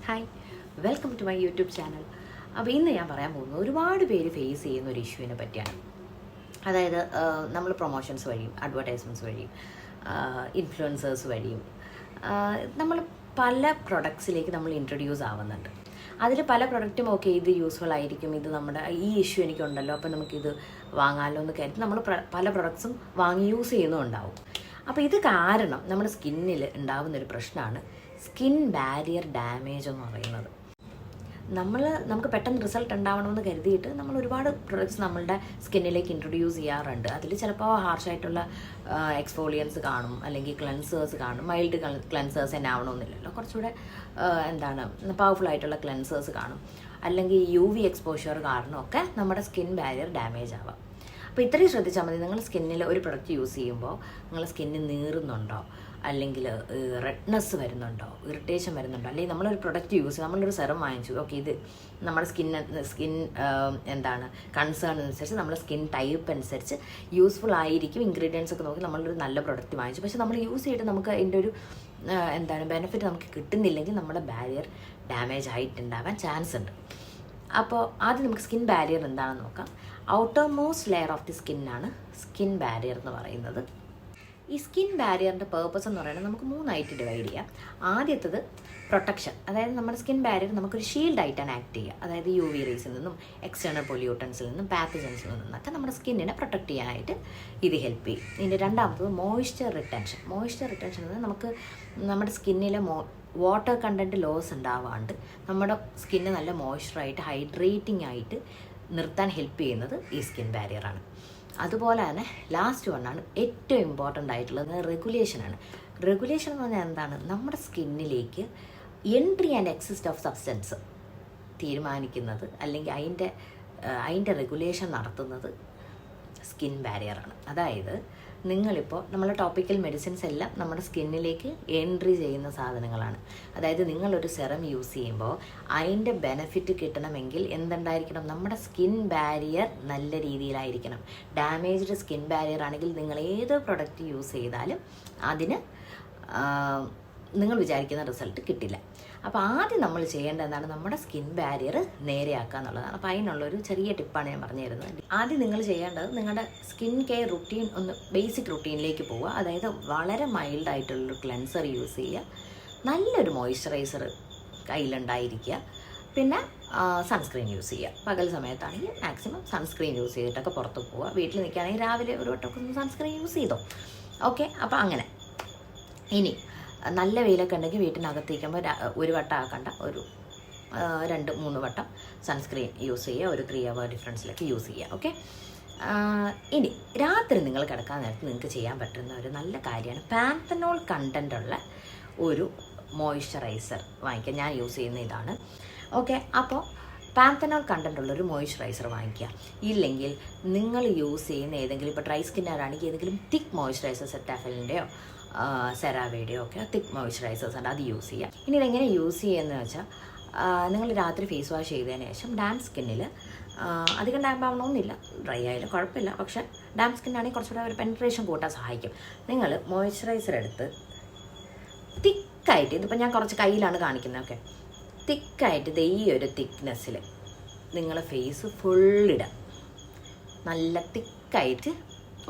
Hi, welcome to my YouTube channel. അപ്പോൾ ഇന്ന് ഞാൻ പറയാൻ പോകുന്നത് ഒരുപാട് പേര് ഫേസ് ചെയ്യുന്ന ഒരു ഇഷ്യൂവിനെ പറ്റിയാണ്. അതായത് നമ്മൾ പ്രൊമോഷൻസ് വഴിയും അഡ്വർടൈസ്മെൻറ്റ്സ് വഴിയും ഇൻഫ്ലുവൻസേഴ്സ് വഴിയും നമ്മൾ പല പ്രൊഡക്ട്സിലേക്ക് നമ്മൾ ഇൻട്രൊഡ്യൂസ് ആവുന്നുണ്ട്. അതിൽ പല പ്രൊഡക്റ്റും ഓക്കെ ഇത് യൂസ്ഫുൾ ആയിരിക്കും, ഇത് നമ്മുടെ ഈ ഇഷ്യൂ എനിക്കുണ്ടല്ലോ, അപ്പോൾ നമുക്കിത് വാങ്ങാമല്ലോ എന്ന് കരുതി നമ്മൾ പല പ്രൊഡക്ട്സും വാങ്ങി യൂസ് ചെയ്യുന്നുണ്ടാവും. അപ്പോൾ ഇത് കാരണം നമ്മുടെ സ്കിന്നിൽ ഉണ്ടാകുന്നൊരു പ്രശ്നമാണ് സ്കിൻ ബാരിയർ ഡാമേജ് എന്ന് പറയുന്നത്. നമുക്ക് പെട്ടെന്ന് റിസൾട്ട് ഉണ്ടാവണമെന്ന് കരുതിയിട്ട് നമ്മൾ ഒരുപാട് പ്രൊഡക്ട്സ് നമ്മളുടെ സ്കിന്നിലേക്ക് ഇൻട്രൊഡ്യൂസ് ചെയ്യാറുണ്ട്. അതിൽ ചിലപ്പോൾ ഹാർഷായിട്ടുള്ള എക്സ്ഫോളിയൻസ് കാണും, അല്ലെങ്കിൽ ക്ലെൻസേഴ്സ് കാണും. മൈൽഡ് ക്ലെൻസേഴ്സ് തന്നെ ആവണമെന്നില്ലല്ലോ, കുറച്ചുകൂടെ പവർഫുൾ ആയിട്ടുള്ള ക്ലെൻസേഴ്സ് കാണും. അല്ലെങ്കിൽ UV എക്സ്പോഷർ കാരണമൊക്കെ നമ്മുടെ സ്കിൻ ബാരിയർ ഡാമേജ് ആവാം. അപ്പോൾ ഇത്രയും ശ്രദ്ധിച്ചാൽ മതി. നിങ്ങൾ സ്കിന്നിൽ ഒരു പ്രൊഡക്റ്റ് യൂസ് ചെയ്യുമ്പോൾ നിങ്ങളുടെ സ്കിന്നിൽ നീറുന്നുണ്ടോ, അല്ലെങ്കിൽ റെഡ്നെസ് വരുന്നുണ്ടോ, ഇറിറ്റേഷൻ വരുന്നുണ്ടോ, അല്ലെങ്കിൽ നമ്മളൊരു പ്രൊഡക്റ്റ് യൂസ് ചെയ്യും, നമ്മളൊരു സെറം വാങ്ങിച്ചു, ഓക്കെ ഇത് നമ്മുടെ സ്കിൻ കൺസേൺ അനുസരിച്ച് നമ്മുടെ സ്കിൻ ടൈപ്പ് അനുസരിച്ച് യൂസ്ഫുൾ ആയിരിക്കും, ഇൻഗ്രീഡിയൻസ് ഒക്കെ നോക്കി നമ്മളൊരു നല്ല പ്രൊഡക്റ്റ് വാങ്ങിച്ചു. പക്ഷേ നമ്മൾ യൂസ് ചെയ്തിട്ട് നമുക്ക് അതിൻ്റെ ഒരു ബെനിഫിറ്റ് നമുക്ക് കിട്ടുന്നില്ലെങ്കിൽ നമ്മുടെ ബാരിയർ ഡാമേജ് ആയിട്ടുണ്ടാവാൻ ചാൻസ് ഉണ്ട്. അപ്പോൾ ആദ്യം നമുക്ക് സ്കിൻ ബാരിയർ എന്താണെന്ന് നോക്കാം. Outermost layer of the സ്കിന്നാണ് സ്കിൻ ബാരിയർ എന്ന് പറയുന്നത്. ഈ സ്കിൻ ബാരിയറിൻ്റെ പേർപ്പസ് എന്ന് പറയുന്നത് നമുക്ക് 3 ആയിട്ട് ഡിവൈഡ് ചെയ്യാം. ആദ്യത്തത് പ്രൊട്ടക്ഷൻ, അതായത് നമ്മുടെ സ്കിൻ ബാരിയർ നമുക്കൊരു ഷീൽഡായിട്ടാണ് ആക്ട് ചെയ്യുക. അതായത് UV റേസിൽ നിന്നും എക്സ്റ്റേണൽ പൊല്യൂട്ടൻസിൽ നിന്നും പാത്തജൻസിൽ നിന്നൊക്കെ നമ്മുടെ സ്കിന്നിനെ പ്രൊട്ടക്റ്റ് ചെയ്യാനായിട്ട് ഇത് ഹെൽപ്പ് ചെയ്യും. ഇതിൻ്റെ രണ്ടാമത്തത് മോയ്സ്ചർ റിട്ടൻഷൻ. മോയ്സ്ചർ റിട്ടൻഷൻ എന്ന് നമുക്ക് നമ്മുടെ സ്കിന്നിലെ വാട്ടർ കണ്ടൻറ്റ് ലോസ് ഉണ്ടാവാണ്ട് നമ്മുടെ സ്കിന്ന് നല്ല മോയ്സ്ചറായിട്ട് ഹൈഡ്രേറ്റിംഗ് ആയിട്ട് നിർത്താൻ ഹെൽപ്പ് ചെയ്യുന്നത് ഈ സ്കിൻ ബാരിയറാണ്. അതുപോലെ തന്നെ ലാസ്റ്റ് വണ്ണാണ് ഏറ്റവും ഇമ്പോർട്ടൻ്റ് ആയിട്ടുള്ളത് റെഗുലേഷനാണ്. റെഗുലേഷൻ എന്ന് പറഞ്ഞാൽ എന്താണ്? നമ്മുടെ സ്കിന്നിലേക്ക് entry and exist of substance തീരുമാനിക്കുന്നത്, അല്ലെങ്കിൽ അതിൻ്റെ റെഗുലേഷൻ നടത്തുന്നത് സ്കിൻ ബാരിയറാണ്. അതായത് നിങ്ങളിപ്പോൾ നമ്മളെ ടോപ്പിക്കൽ മെഡിസിൻസ് എല്ലാം നമ്മുടെ സ്കിന്നിലേക്ക് എൻട്രി ചെയ്യുന്ന സാധനങ്ങളാണ്. അതായത് നിങ്ങളൊരു സെറം യൂസ് ചെയ്യുമ്പോൾ അതിൻ്റെ ബെനിഫിറ്റ് കിട്ടണമെങ്കിൽ എന്തുണ്ടായിരിക്കണം? നമ്മുടെ സ്കിൻ ബാരിയർ നല്ല രീതിയിലായിരിക്കണം. ഡാമേജ്ഡ് സ്കിൻ ബാരിയർ ആണെങ്കിൽ നിങ്ങൾ ഏത് പ്രൊഡക്റ്റ് യൂസ് ചെയ്താലും അതിന് നിങ്ങൾ വിചാരിക്കുന്ന റിസൾട്ട് കിട്ടില്ല. അപ്പോൾ ആദ്യം നമ്മൾ ചെയ്യേണ്ടത് എന്താണ്? നമ്മുടെ സ്കിൻ ബാരിയർ നേരെയാക്കുക എന്നുള്ളതാണ്. അപ്പോൾ അതിനുള്ളൊരു ചെറിയ ടിപ്പാണ് ഞാൻ പറഞ്ഞു തരുന്നത്. ആദ്യം നിങ്ങൾ ചെയ്യേണ്ടത് നിങ്ങളുടെ സ്കിൻ കെയർ റുട്ടീൻ ഒന്ന് ബേസിക് റുട്ടീനിലേക്ക് പോവുക. അതായത് വളരെ മൈൽഡായിട്ടുള്ളൊരു ക്ലെൻസർ യൂസ് ചെയ്യുക, നല്ലൊരു മോയ്സ്ചറൈസർ കയ്യിലുണ്ടായിരിക്കുക, പിന്നെ സൺസ്ക്രീൻ യൂസ് ചെയ്യുക. പകൽ സമയത്താണെങ്കിൽ മാക്സിമം സൺസ്ക്രീൻ യൂസ് ചെയ്തിട്ടൊക്കെ പുറത്ത് പോവുക. വീട്ടിൽ നിൽക്കുകയാണെങ്കിൽ രാവിലെ ഒരു വട്ടമൊക്കെ ഒന്ന് സൺസ്ക്രീൻ യൂസ് ചെയ്തോ. ഓക്കെ, അപ്പോൾ അങ്ങനെ. ഇനി നല്ല വെയിലൊക്കെ ഉണ്ടെങ്കിൽ വീട്ടിനകത്തേക്കുമ്പോൾ ഒരു വട്ടം ആക്കണ്ട, ഒരു 2-3 വട്ടം സൺസ്ക്രീൻ യൂസ് ചെയ്യുക. ഒരു 3 hour ഡിഫറൻസിലൊക്കെ യൂസ് ചെയ്യുക. ഓക്കെ, ഇനി രാത്രി നിങ്ങൾ കിടക്കാൻ നേരത്ത് നിങ്ങൾക്ക് ചെയ്യാൻ പറ്റുന്ന ഒരു നല്ല കാര്യമാണ് പാന്തനോൾ കണ്ടൻ്റുള്ള ഒരു മോയ്സ്ചറൈസർ വാങ്ങിക്കുക. ഞാൻ യൂസ് ചെയ്യുന്ന ഇതാണ്. ഓക്കെ, അപ്പോൾ പാന്തനോൾ കണ്ടൻ്റുള്ളൊരു മോയ്സ്ചറൈസർ വാങ്ങിക്കുക. ഇല്ലെങ്കിൽ നിങ്ങൾ യൂസ് ചെയ്യുന്ന ഏതെങ്കിലും, ഇപ്പോൾ ഡ്രൈ സ്കിന്നറാണെങ്കിൽ ഏതെങ്കിലും തിക്ക് മോയ്സ്ചറൈസർ, സെറ്റാഫിലിൻ്റെയോ സെറാവയുടെയോ ഒക്കെ തിക്ക് മോയ്സ്ചറൈസേഴ്സ് ഉണ്ട്, അത് യൂസ് ചെയ്യുക. ഇനി ഇതെങ്ങനെ യൂസ് ചെയ്യുകയെന്ന് വെച്ചാൽ, നിങ്ങൾ രാത്രി ഫേസ് വാഷ് ചെയ്തതിന് ശേഷം ഡാം സ്കിന്നിൽ അധികം ഡാമ്പ് ആവണമെന്നില്ല, ഡ്രൈ ആയാലും കുഴപ്പമില്ല, പക്ഷേ ഡാം സ്കിന്നാണെങ്കിൽ കുറച്ചുകൂടെ ഒരു പെനിട്രേഷൻ കൂട്ടാൻ സഹായിക്കും. നിങ്ങൾ മോയ്സ്ചറൈസർ എടുത്ത് തിക്കായിട്ട്, ഇതിപ്പോൾ ഞാൻ കുറച്ച് കയ്യിലാണ് കാണിക്കുന്നത്, ഓക്കെ, തിക്കായിട്ട് ഇത് ഈ ഒരു തിക്നെസ്സിൽ നിങ്ങൾ ഫേസ് ഫുള്ളിടുക. നല്ല തിക്കായിട്ട്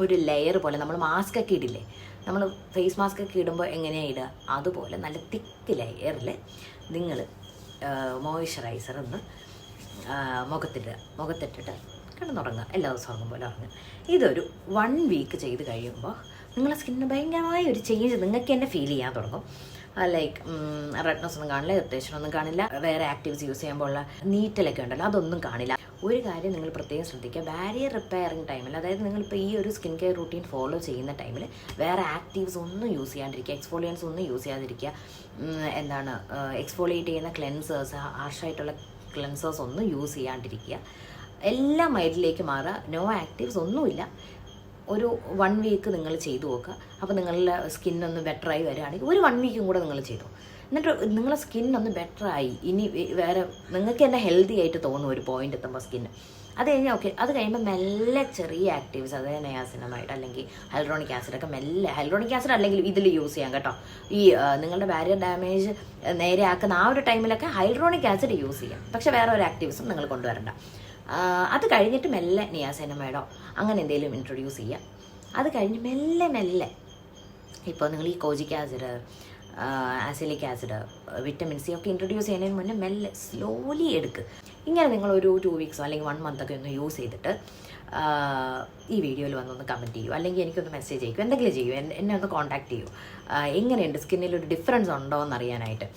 ഒരു ലെയർ പോലെ, നമ്മൾ മാസ്ക് ഒക്കെ ഇടില്ലേ, നമ്മൾ ഫേസ് മാസ്ക് ഒക്കെ ഇടുമ്പോൾ എങ്ങനെയാണ് ഇടുക, അതുപോലെ നല്ല തിക്ക് ലെയറിൽ നിങ്ങൾ മോയ്സ്ചറൈസർ ഒന്ന് മുഖത്തിട്ടിട്ട് കിടന്നുറങ്ങുക. എല്ലാ ദിവസവും ഉറങ്ങും പോലെ ഉറങ്ങുക. ഇതൊരു 1 week ചെയ്ത് കഴിയുമ്പോൾ നിങ്ങളുടെ സ്കിന്നിന് ഭയങ്കരമായ ഒരു ചേഞ്ച് നിങ്ങൾക്ക് തന്നെ ഫീൽ ചെയ്യാൻ തുടങ്ങും. ലൈക്ക് റെഡ്നെസ് ഒന്നും കാണില്ല, ഇറിറ്റേഷൻ ഒന്നും കാണില്ല, വേറെ ആക്റ്റീവ്സ് യൂസ് ചെയ്യുമ്പോൾ ഉള്ള നീറ്റലൊക്കെ ഉണ്ടല്ലോ, അതൊന്നും കാണില്ല. ഒരു കാര്യം നിങ്ങൾ പ്രത്യേകം ശ്രദ്ധിക്കുക, ബാരിയർ റിപ്പയറിങ് ടൈമിൽ, അതായത് നിങ്ങളിപ്പോൾ ഈ ഒരു സ്കിൻ കെയർ റൂട്ടീൻ ഫോളോ ചെയ്യുന്ന ടൈമിൽ വേറെ ആക്റ്റീവ്സ് ഒന്നും യൂസ് ചെയ്യാണ്ടിരിക്കുക, എക്സ്ഫോളിയൻസ് ഒന്നും യൂസ് ചെയ്യാതിരിക്കുക. എക്സ്ഫോളിയേറ്റ് ചെയ്യുന്ന ക്ലെൻസേഴ്സ്, ഹാർഷായിട്ടുള്ള ക്ലെൻസേഴ്സ് ഒന്നും യൂസ് ചെയ്യാണ്ടിരിക്കുക. എല്ലാം മൈൽഡിലേക്ക് മാറുക, നോ ആക്റ്റീവ്സ് ഒന്നുമില്ല. ഒരു 1 week നിങ്ങൾ ചെയ്തു നോക്കുക. അപ്പോൾ നിങ്ങളുടെ സ്കിന്നൊന്ന് ബെറ്ററായി വരികയാണെങ്കിൽ ഒരു 1 week കൂടെ നിങ്ങൾ ചെയ്തു. എന്നിട്ട് നിങ്ങളെ സ്കിന്നൊന്ന് ബെറ്ററായി, ഇനി വേറെ നിങ്ങൾക്ക് തന്നെ ഹെൽത്തി ആയിട്ട് തോന്നും ഒരു പോയിന്റ് എത്തുമ്പോൾ സ്കിന്ന്. അത് കഴിഞ്ഞാൽ ഓക്കെ, അത് കഴിയുമ്പോൾ മെല്ലെ ചെറിയ ആക്റ്റീവ്സ്, അതായത് നയാസിനമൈഡ് അല്ലെങ്കിൽ ഹൈൽഡ്രോണിക് ആസിഡൊക്കെ മെല്ലെ, ഹൈൽഡ്രോണിക് ആസിഡ് അല്ലെങ്കിൽ ഇതിൽ യൂസ് ചെയ്യാം കേട്ടോ. ഈ നിങ്ങളുടെ ബാരിയർ ഡാമേജ് നേരെ ആക്കുന്ന ആ ഒരു ടൈമിലൊക്കെ ഹൈൽഡ്രോണിക് ആസിഡ് യൂസ് ചെയ്യാം. പക്ഷെ വേറെ ഒരു ആക്റ്റീവ്സും നിങ്ങൾ കൊണ്ടുവരണ്ട. അത് കഴിഞ്ഞിട്ട് മെല്ലെ നിയാസിനമൈഡോ അങ്ങനെ എന്തെങ്കിലും ഇൻട്രൊഡ്യൂസ് ചെയ്യാം. അത് കഴിഞ്ഞ് മെല്ലെ മെല്ലെ ഇപ്പോൾ നിങ്ങൾ ഈ kojic acid, azelaic acid, vitamin C ഒക്കെ ഇൻട്രൊഡ്യൂസ് ചെയ്യുന്നതിന് മുന്നേ മെല്ലെ സ്ലോലി എടുക്കുക. ഇങ്ങനെ നിങ്ങളൊരു 2 വീക്സോ അല്ലെങ്കിൽ 1 മന്തൊക്കെ ഒന്ന് യൂസ് ചെയ്തിട്ട് ഈ വീഡിയോയിൽ വന്നൊന്ന് കമൻറ്റ് ചെയ്യൂ, അല്ലെങ്കിൽ എനിക്കൊന്ന് മെസ്സേജ് അയക്കും, എന്തെങ്കിലും ചെയ്യൂ, എന്നെ ഒന്ന് കോൺടാക്ട് ചെയ്യൂ. എങ്ങനെയുണ്ട്, സ്കിന്നിലൊരു ഡിഫറൻസ് ഉണ്ടോ എന്നറിയാനായിട്ട്.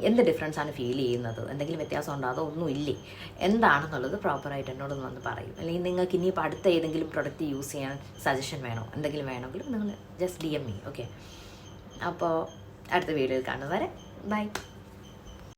എന്ത് ഡിഫറൻസാണ് ഫീൽ ചെയ്യുന്നത്, എന്തെങ്കിലും വ്യത്യാസം ഉണ്ടോ, അതോ ഒന്നും ഇല്ലേ, എന്താണെന്നുള്ളത് പ്രോപ്പറായിട്ട് എന്നോടൊന്ന് വന്ന് പറയും. അല്ലെങ്കിൽ നിങ്ങൾക്ക് ഇനിയിപ്പോൾ അടുത്ത ഏതെങ്കിലും പ്രൊഡക്റ്റ് യൂസ് ചെയ്യാൻ സജഷൻ വേണോ, എന്തെങ്കിലും വേണമെങ്കിലും നിങ്ങൾ ജസ്റ്റ് DM me. ഓക്കെ, അപ്പോൾ അടുത്ത വീഡിയോയിൽ കാണുന്നവരെ ബൈ.